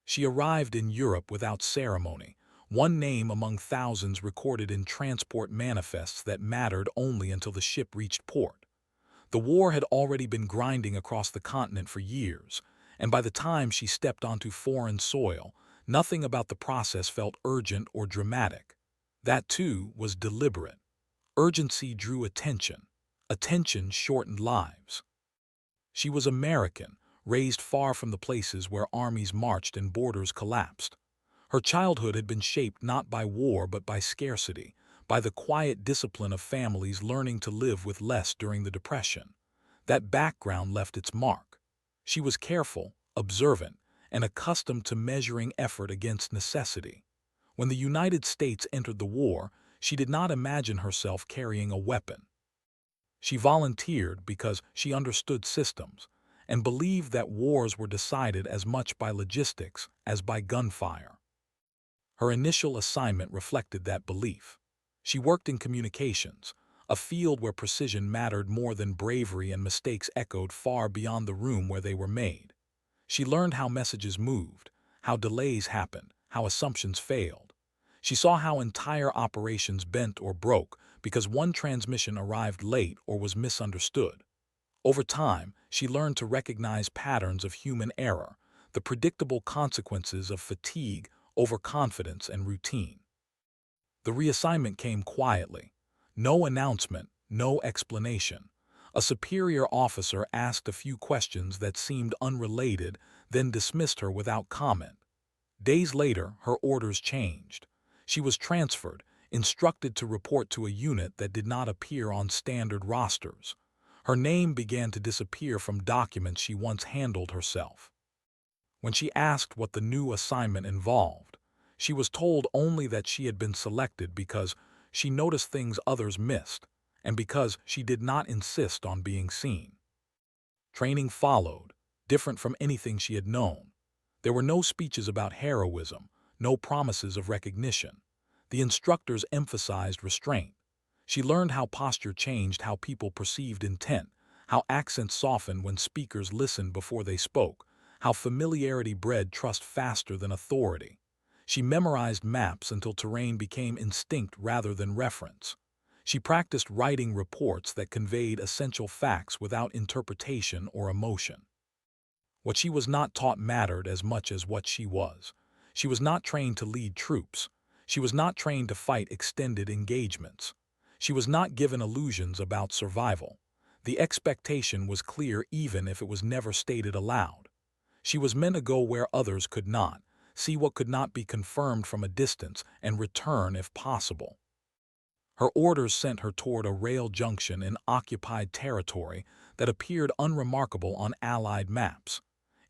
She arrived in Europe without ceremony, one name among thousands recorded in transport manifests that mattered only until the ship reached port. The war had already been grinding across the continent for years, and by the time she stepped onto foreign soil, nothing about the process felt urgent or dramatic. That, too, was deliberate. Urgency drew attention. Attention shortened lives. She was American, raised far from the places where armies marched and borders collapsed. Her childhood had been shaped not by war but by scarcity, by the quiet discipline of families learning to live with less during the Depression. That background left its mark. She was careful, observant, and accustomed to measuring effort against necessity. When the United States entered the war, she did not imagine herself carrying a weapon. She volunteered because she understood systems and believed that wars were decided as much by logistics as by gunfire. Her initial assignment reflected that belief. She worked in communications, a field where precision mattered more than bravery and mistakes echoed far beyond the room where they were made. She learned how messages moved, how delays happened, how assumptions failed. She saw how entire operations bent or broke because one transmission arrived late or was misunderstood. Over time, she learned to recognize patterns of human error, the predictable consequences of fatigue, overconfidence, and routine. The reassignment came quietly. No announcement, no explanation. A superior officer asked a few questions that seemed unrelated, then dismissed her without comment. Days later, her orders changed. She was transferred, instructed to report to a unit that did not appear on standard rosters. Her name began to disappear from documents she once handled herself. When she asked what the new assignment involved, she was told only that she had been selected because she noticed things others missed, and because she did not insist on being seen. Training followed, different from anything she had known. There were no speeches about heroism, no promises of recognition. The instructors emphasized restraint. She learned how posture changed how people perceived intent, how accents softened when speakers listened before they spoke, how familiarity bred trust faster than authority. She memorized maps until terrain became instinct rather than reference. She practiced writing reports that conveyed essential facts without interpretation or emotion. What she was not taught mattered as much as what she was. She was not trained to lead troops. She was not trained to fight extended engagements. She was not given illusions about survival. The expectation was clear even if it was never stated aloud. She was meant to go where others could not, see what could not be confirmed from a distance, and return if possible. Her orders sent her toward a rail junction in occupied territory that appeared unremarkable on Allied maps.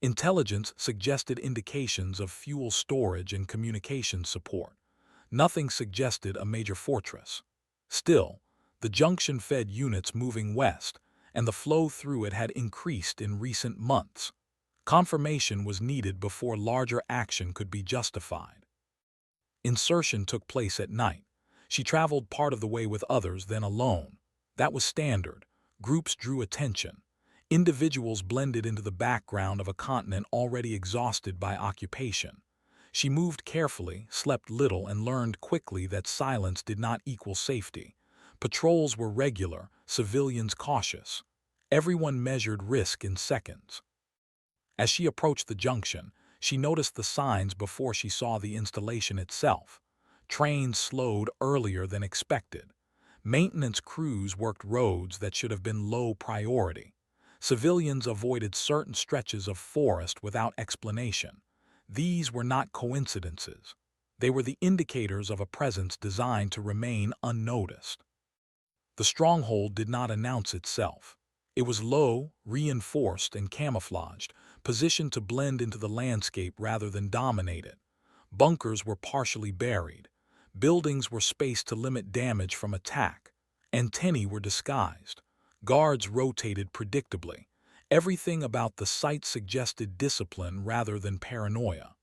Intelligence suggested indications of fuel storage and communication support. Nothing suggested a major fortress. Still, the junction fed units moving west, and the flow through it had increased in recent months. Confirmation was needed before larger action could be justified. Insertion took place at night. She traveled part of the way with others, then alone. That was standard. Groups drew attention. Individuals blended into the background of a continent already exhausted by occupation. She moved carefully, slept little, and learned quickly that silence did not equal safety. Patrols were regular, civilians cautious. Everyone measured risk in seconds. As she approached the junction, she noticed the signs before she saw the installation itself. Trains slowed earlier than expected. Maintenance crews worked roads that should have been low priority. Civilians avoided certain stretches of forest without explanation. These were not coincidences. They were the indicators of a presence designed to remain unnoticed. The Stronghold did not announce itself. It was low, reinforced, and camouflaged, positioned to blend into the landscape rather than dominate it. Bunkers were partially buried. Buildings were spaced to limit damage from attack. Antennae were disguised. Guards rotated predictably. Everything about the site suggested discipline rather than paranoia.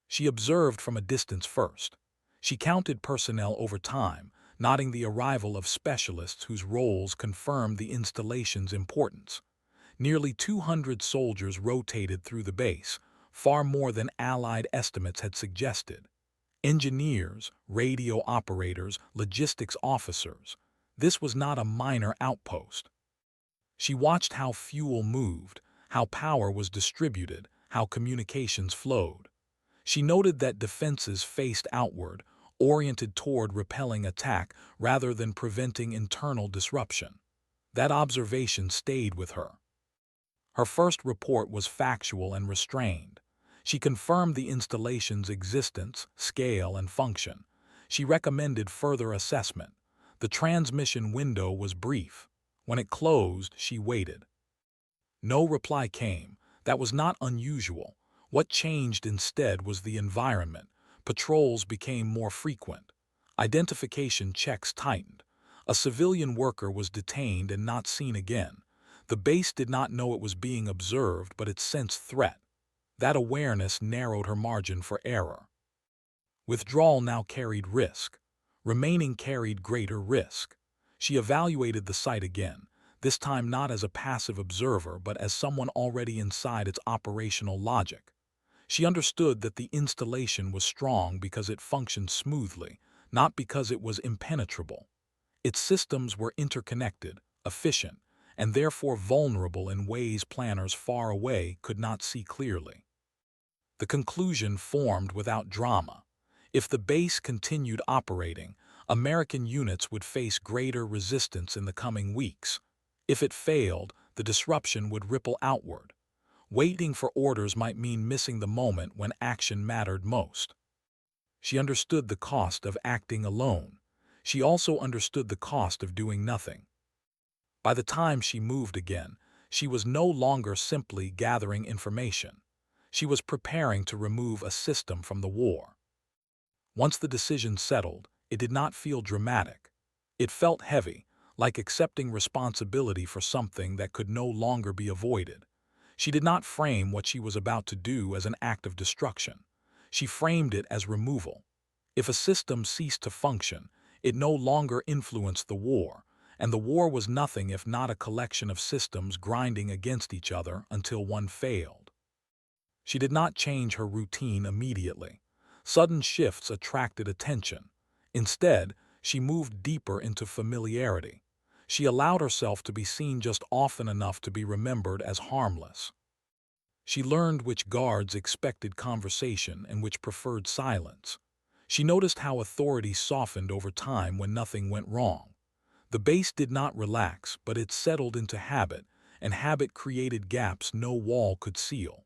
She observed from a distance first. She counted personnel over time, noting the arrival of specialists whose roles confirmed the installation's importance. Nearly 200 soldiers rotated through the base, far more than Allied estimates had suggested. Engineers, radio operators, logistics officers. This was not a minor outpost. She watched how fuel moved, how power was distributed, how communications flowed. She noted that defenses faced outward, oriented toward repelling attack rather than preventing internal disruption. That observation stayed with her. Her first report was factual and restrained. She confirmed the installation's existence, scale, and function. She recommended further assessment. The transmission window was brief. When it closed, she waited. No reply came. That was not unusual. What changed instead was the environment. Patrols became more frequent. Identification checks tightened. A civilian worker was detained and not seen again. The base did not know it was being observed, but it sensed threat. That awareness narrowed her margin for error. Withdrawal now carried risk. Remaining carried greater risk. She evaluated the site again, this time not as a passive observer but as someone already inside its operational logic. She understood that the installation was strong because it functioned smoothly, not because it was impenetrable. Its systems were interconnected, efficient, and therefore vulnerable in ways planners far away could not see clearly. The conclusion formed without drama. If the base continued operating, American units would face greater resistance in the coming weeks. If it failed, the disruption would ripple outward. Waiting for orders might mean missing the moment when action mattered most. She understood the cost of acting alone. She also understood the cost of doing nothing. By the time she moved again, she was no longer simply gathering information. She was preparing to remove a system from the war. Once the decision settled, it did not feel dramatic. It felt heavy, like accepting responsibility for something that could no longer be avoided. She did not frame what she was about to do as an act of destruction. She framed it as removal. If a system ceased to function, it no longer influenced the war, and the war was nothing if not a collection of systems grinding against each other until one failed. She did not change her routine immediately. Sudden shifts attracted attention. Instead, she moved deeper into familiarity. She allowed herself to be seen just often enough to be remembered as harmless. She learned which guards expected conversation and which preferred silence. She noticed how authority softened over time when nothing went wrong. The base did not relax, but it settled into habit, and habit created gaps no wall could seal.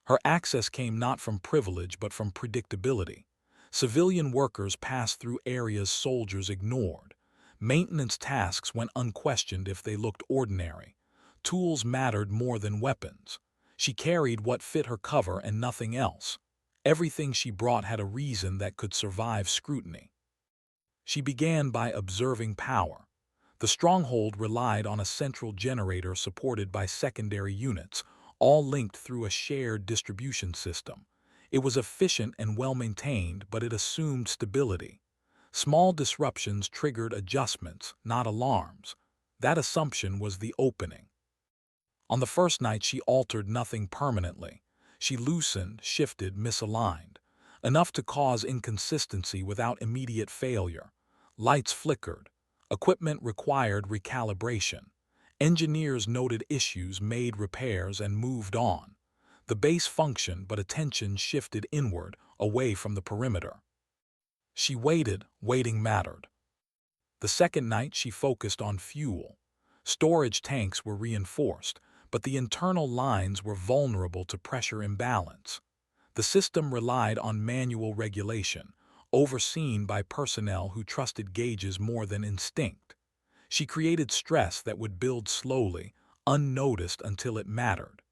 Her access came not from privilege but from predictability. Civilian workers passed through areas soldiers ignored. Maintenance tasks went unquestioned if they looked ordinary. Tools mattered more than weapons. She carried what fit her cover and nothing else. Everything she brought had a reason that could survive scrutiny. She began by observing power. The Stronghold relied on a central generator supported by secondary units, all linked through a shared distribution system. It was efficient and well-maintained, but it assumed stability. Small disruptions triggered adjustments, not alarms. That assumption was the opening. On the first night, she altered nothing permanently. She loosened, shifted, misaligned. Enough to cause inconsistency without immediate failure. Lights flickered. Equipment required recalibration. Engineers noted issues, made repairs, and moved on. The base functioned, but attention shifted inward, away from the perimeter. She waited. Waiting mattered. The second night, she focused on fuel. Storage tanks were reinforced, but the internal lines were vulnerable to pressure imbalance. The system relied on manual regulation, overseen by personnel who trusted gauges more than instinct. She created stress that would build slowly, unnoticed until it mattered.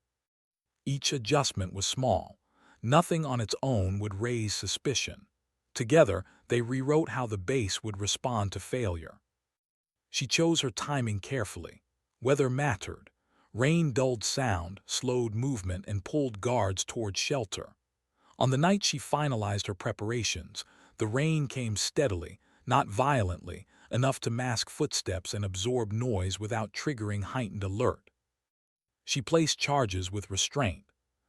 Each adjustment was small. Nothing on its own would raise suspicion. Together, they rewrote how the base would respond to failure. She chose her timing carefully. Weather mattered. Rain dulled sound, slowed movement, and pulled guards toward shelter. On the night she finalized her preparations, the rain came steadily, not violently, enough to mask footsteps and absorb noise without triggering heightened alert. She placed charges with restraint.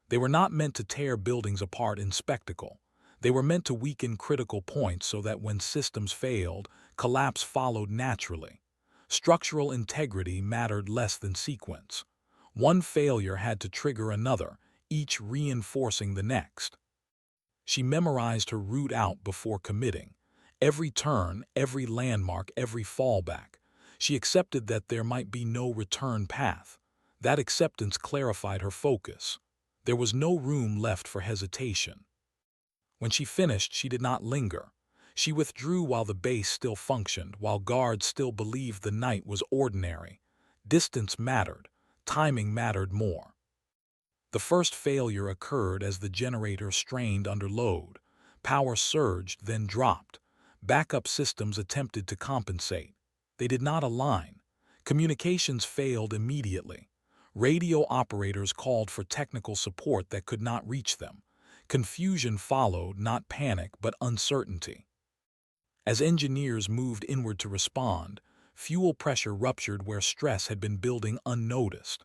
They were not meant to tear buildings apart in spectacle. They were meant to weaken critical points so that when systems failed, collapse followed naturally. Structural integrity mattered less than sequence. One failure had to trigger another, each reinforcing the next. She memorized her route out before committing. Every turn, every landmark, every fallback. She accepted that there might be no return path. That acceptance clarified her focus. There was no room left for hesitation. When she finished, she did not linger. She withdrew while the base still functioned, while guards still believed the night was ordinary. Distance mattered. Timing mattered more. The first failure occurred as the generator strained under load. Power surged, then dropped. Backup systems attempted to compensate. They did not align. Communications failed immediately. Radio operators called for technical support that could not reach them. Confusion followed, not panic, but uncertainty. As engineers moved inward to respond, fuel pressure ruptured where stress had been building unnoticed.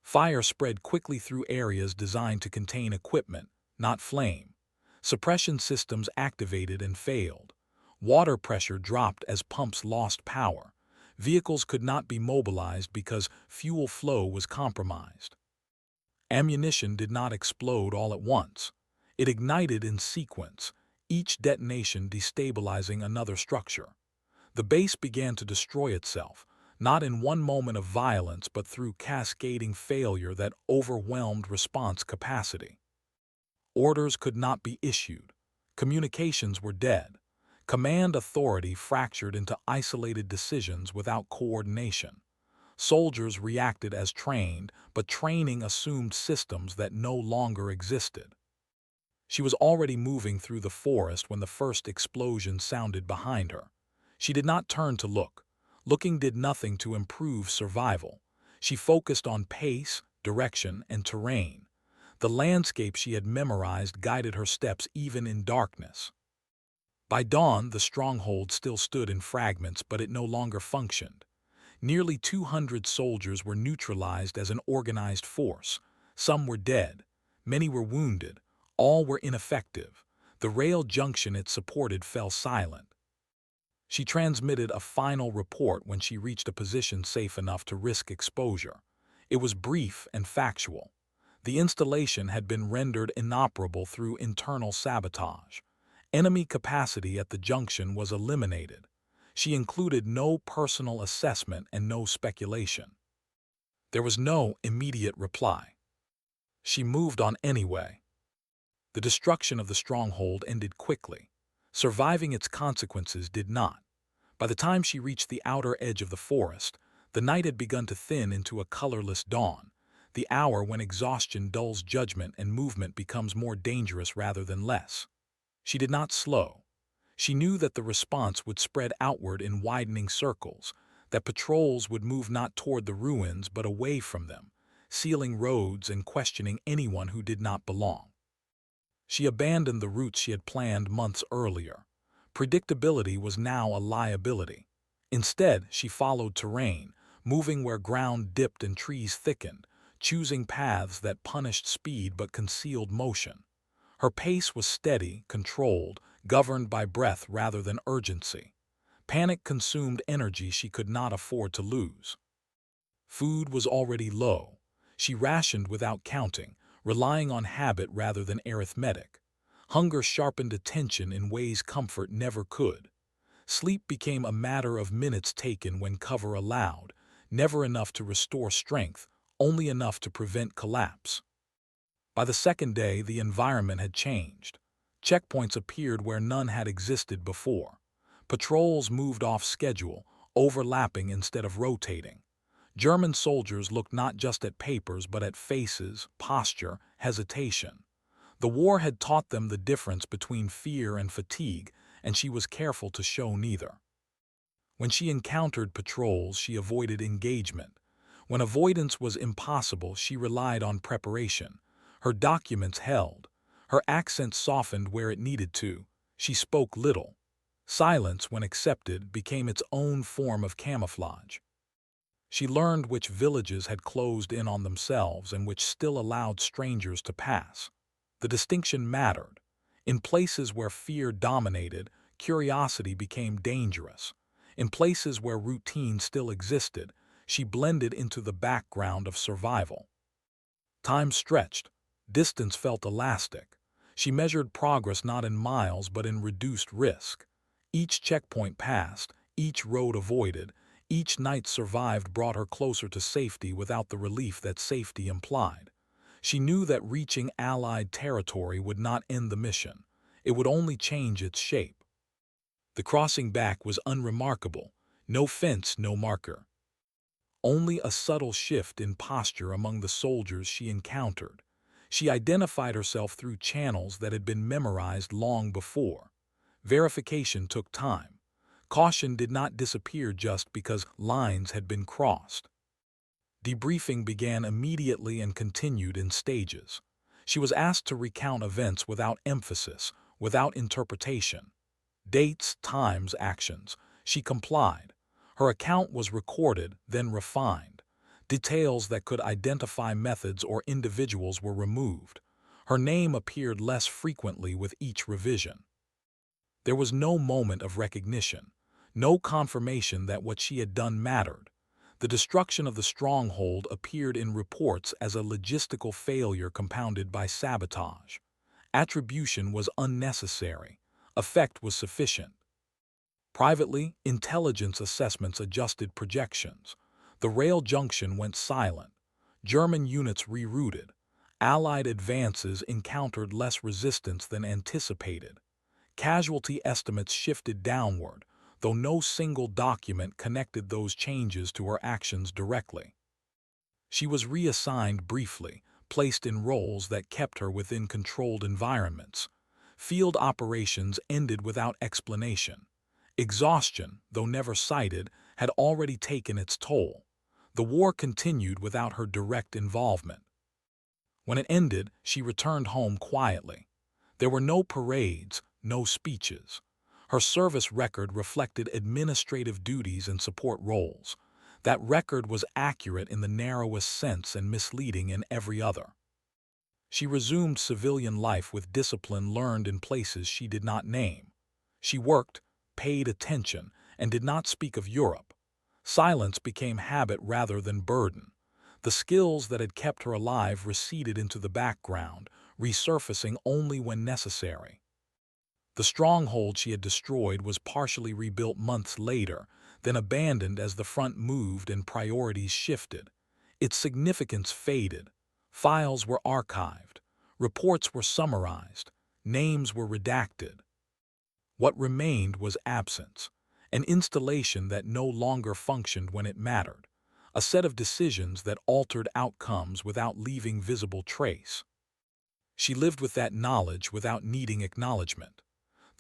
Fire spread quickly through areas designed to contain equipment, not flame. Suppression systems activated and failed. Water pressure dropped as pumps lost power. Vehicles could not be mobilized because fuel flow was compromised. Ammunition did not explode all at once. It ignited in sequence, each detonation destabilizing another structure. The base began to destroy itself, not in one moment of violence but through cascading failure that overwhelmed response capacity. Orders could not be issued. Communications were dead. Command authority fractured into isolated decisions without coordination. Soldiers reacted as trained, but training assumed systems that no longer existed. She was already moving through the forest when the first explosion sounded behind her. She did not turn to look. Looking did nothing to improve survival. She focused on pace, direction, and terrain. The landscape she had memorized guided her steps even in darkness. By dawn, the stronghold still stood in fragments, but it no longer functioned. Nearly 200 soldiers were neutralized as an organized force. Some were dead. Many were wounded. All were ineffective. The rail junction it supported fell silent. She transmitted a final report when she reached a position safe enough to risk exposure. It was brief and factual. The installation had been rendered inoperable through internal sabotage. Enemy capacity at the junction was eliminated. She included no personal assessment and no speculation. There was no immediate reply. She moved on anyway. The destruction of the stronghold ended quickly. Surviving its consequences did not. By the time she reached the outer edge of the forest, the night had begun to thin into a colorless dawn, the hour when exhaustion dulls judgment and movement becomes more dangerous rather than less. She did not slow. She knew that the response would spread outward in widening circles, that patrols would move not toward the ruins but away from them, sealing roads and questioning anyone who did not belong. She abandoned the routes she had planned months earlier. Predictability was now a liability. Instead, she followed terrain, moving where ground dipped and trees thickened, choosing paths that punished speed but concealed motion. Her pace was steady, controlled, governed by breath rather than urgency. Panic consumed energy she could not afford to lose. Food was already low. She rationed without counting, relying on habit rather than arithmetic. Hunger sharpened attention in ways comfort never could. Sleep became a matter of minutes taken when cover allowed, never enough to restore strength, only enough to prevent collapse. By the second day, the environment had changed. Checkpoints appeared where none had existed before. Patrols moved off schedule, overlapping instead of rotating. German soldiers looked not just at papers but at faces, posture, hesitation. The war had taught them the difference between fear and fatigue, and she was careful to show neither. When she encountered patrols, she avoided engagement. When avoidance was impossible, she relied on preparation. Her documents held. Her accent softened where it needed to. She spoke little. Silence, when accepted, became its own form of camouflage. She learned which villages had closed in on themselves and which still allowed strangers to pass. The distinction mattered. In places where fear dominated, curiosity became dangerous. In places where routine still existed, she blended into the background of survival. Time stretched. Distance felt elastic. She measured progress not in miles but in reduced risk. Each checkpoint passed, each road avoided, each night survived brought her closer to safety without the relief that safety implied. She knew that reaching Allied territory would not end the mission. It would only change its shape. The crossing back was unremarkable. No fence, no marker. Only a subtle shift in posture among the soldiers she encountered. She identified herself through channels that had been memorized long before. Verification took time. Caution did not disappear just because lines had been crossed. Debriefing began immediately and continued in stages. She was asked to recount events without emphasis, without interpretation. Dates, times, actions. She complied. Her account was recorded, then refined. Details that could identify methods or individuals were removed. Her name appeared less frequently with each revision. There was no moment of recognition, no confirmation that what she had done mattered. The destruction of the Stronghold appeared in reports as a logistical failure compounded by sabotage. Attribution was unnecessary. Effect was sufficient. Privately, intelligence assessments adjusted projections. The rail junction went silent. German units rerouted. Allied advances encountered less resistance than anticipated. Casualty estimates shifted downward, though no single document connected those changes to her actions directly. She was reassigned briefly, placed in roles that kept her within controlled environments. Field operations ended without explanation. Exhaustion, though never cited, had already taken its toll. The war continued without her direct involvement. When it ended, she returned home quietly. There were no parades, no speeches. Her service record reflected administrative duties and support roles. That record was accurate in the narrowest sense and misleading in every other. She resumed civilian life with discipline learned in places she did not name. She worked, paid attention, and did not speak of Europe. Silence became habit rather than burden. The skills that had kept her alive receded into the background, resurfacing only when necessary. The stronghold she had destroyed was partially rebuilt months later, then abandoned as the front moved and priorities shifted. Its significance faded. Files were archived. Reports were summarized. Names were redacted. What remained was absence, an installation that no longer functioned when it mattered, a set of decisions that altered outcomes without leaving visible trace. She lived with that knowledge without needing acknowledgement.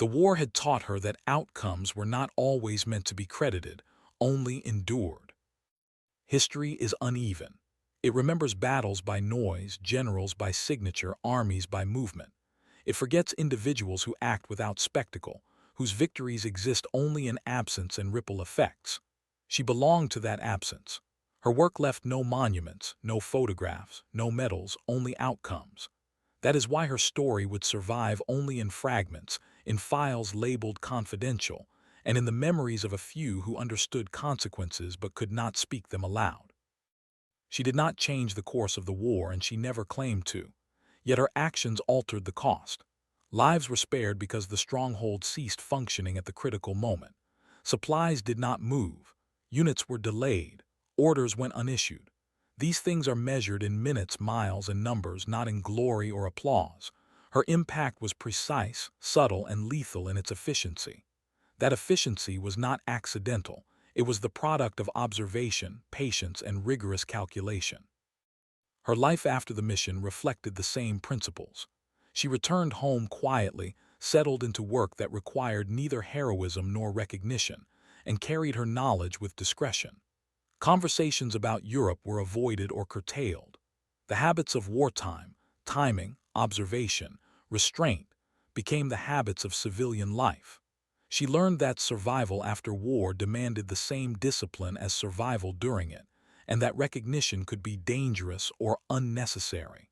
The war had taught her that outcomes were not always meant to be credited, only endured. History is uneven. It remembers battles by noise, generals by signature, armies by movement. It forgets individuals who act without spectacle, whose victories exist only in absence and ripple effects. She belonged to that absence. Her work left no monuments, no photographs, no medals, only outcomes. That is why her story would survive only in fragments, in files labeled confidential, and in the memories of a few who understood consequences but could not speak them aloud. She did not change the course of the war, and she never claimed to. Yet her actions altered the cost. Lives were spared because the stronghold ceased functioning at the critical moment. Supplies did not move. Units were delayed. Orders went unissued. These things are measured in minutes, miles, and numbers, not in glory or applause. Her impact was precise, subtle, and lethal in its efficiency. That efficiency was not accidental. It was the product of observation, patience, and rigorous calculation. Her life after the mission reflected the same principles. She returned home quietly, settled into work that required neither heroism nor recognition, and carried her knowledge with discretion. Conversations about Europe were avoided or curtailed. The habits of wartime, timing, observation, restraint, became the habits of civilian life. She learned that survival after war demanded the same discipline as survival during it, and that recognition could be dangerous or unnecessary.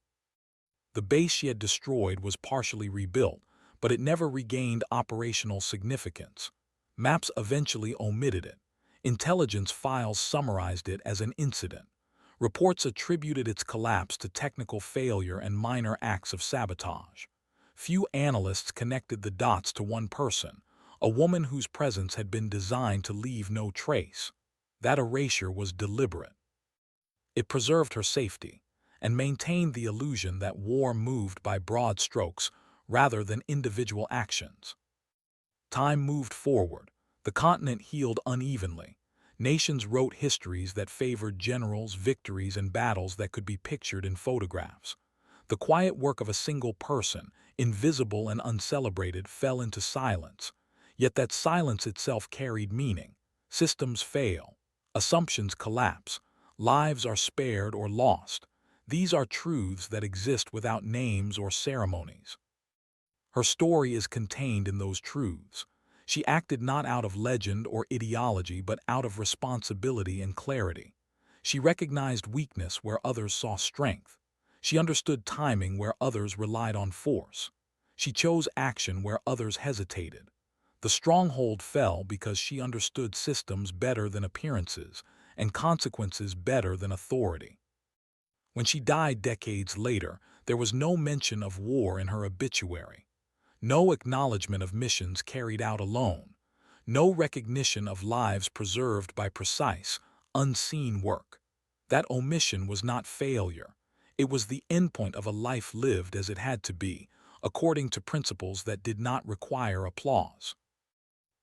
The base she had destroyed was partially rebuilt, but it never regained operational significance. Maps eventually omitted it. Intelligence files summarized it as an incident. Reports attributed its collapse to technical failure and minor acts of sabotage. Few analysts connected the dots to one person, a woman whose presence had been designed to leave no trace. That erasure was deliberate. It preserved her safety and maintained the illusion that war moved by broad strokes rather than individual actions. Time moved forward. The continent healed unevenly. Nations wrote histories that favored generals, victories, and battles that could be pictured in photographs. The quiet work of a single person, invisible and uncelebrated, fell into silence. Yet that silence itself carried meaning. Systems fail. Assumptions collapse. Lives are spared or lost. These are truths that exist without names or ceremonies. Her story is contained in those truths. She acted not out of legend or ideology, but out of responsibility and clarity. She recognized weakness where others saw strength. She understood timing where others relied on force. She chose action where others hesitated. The stronghold fell because she understood systems better than appearances and consequences better than authority. When she died decades later, there was no mention of war in her obituary. No acknowledgement of missions carried out alone. No recognition of lives preserved by precise, unseen work. That omission was not failure. It was the endpoint of a life lived as it had to be, according to principles that did not require applause.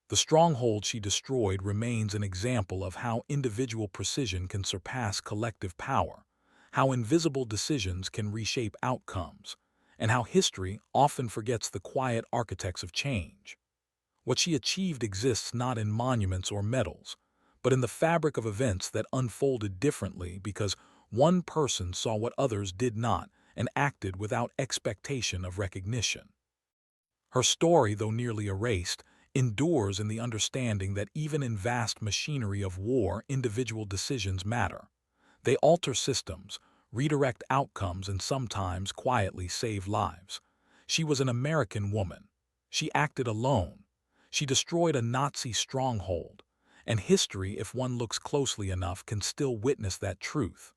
The stronghold she destroyed remains an example of how individual precision can surpass collective power, how invisible decisions can reshape outcomes, and how history often forgets the quiet architects of change. What she achieved exists not in monuments or medals, but in the fabric of events that unfolded differently because one person saw what others did not and acted without expectation of recognition. Her story, though nearly erased, endures in the understanding that even in vast machinery of war, individual decisions matter. They alter systems, redirect outcomes, and sometimes quietly save lives. She was an American woman. She acted alone. She destroyed a Nazi stronghold. And history, if one looks closely enough, can still witness that truth.